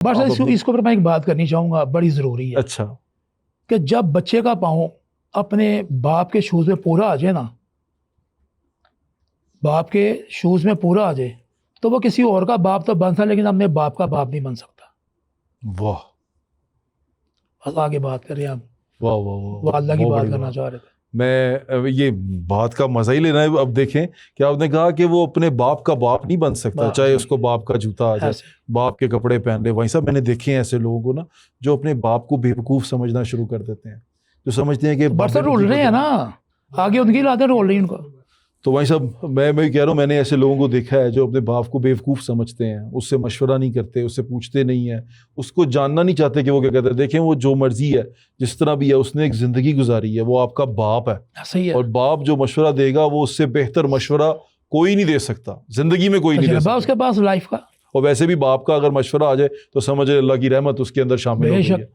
بس اس کو پر میں ایک بات کرنی چاہوں گا، بڑی ضروری ہے. اچھا. کہ جب بچے کا پاؤں اپنے باپ کے شوز میں پورا آ جائے نا، باپ کے شوز میں پورا آ جائے، تو وہ کسی اور کا باپ تو بن سکتا لیکن اپنے باپ کا باپ نہیں بن سکتا. واہ. بس آگے بات کر رہے ہیں آپ. واہ واہ واہ. وہ اللہ کی بات کرنا چاہ رہے تھے. میں یہ بات کا مزہ ہی لینا ہے. اب دیکھیں کہ آپ نے کہا کہ وہ اپنے باپ کا باپ نہیں بن سکتا، چاہے اس کو باپ کا جوتا آ جائے، باپ کے کپڑے پہن لے. وہیں صاحب میں نے دیکھے ہیں ایسے لوگوں کو نا جو اپنے باپ کو بیوقوف سمجھنا شروع کر دیتے ہیں، جو سمجھتے ہیں کہ برسر رول رہے ہیں نا، آگے ان کی لاتیں رول رہی ہیں ان کو. تو وہیں صاحب میں کہہ رہا ہوں، میں نے ایسے لوگوں کو دیکھا ہے جو اپنے باپ کو بیوقوف سمجھتے ہیں، اس سے مشورہ نہیں کرتے، اس سے پوچھتے نہیں ہیں، اس کو جاننا نہیں چاہتے کہ وہ کیا کہتے ہیں. دیکھیں وہ جو مرضی ہے، جس طرح بھی ہے، اس نے ایک زندگی گزاری ہے، وہ آپ کا باپ ہے. صحیح ہے. اور باپ جو مشورہ دے گا وہ اس سے بہتر مشورہ کوئی نہیں دے سکتا، زندگی میں کوئی نہیں دے تجربہ اس سکتا. کے پاس لائف کا. اور ویسے بھی باپ کا اگر مشورہ آ جائے تو سمجھے اللہ کی رحمت اس کے اندر شامل ہو گئی ہے.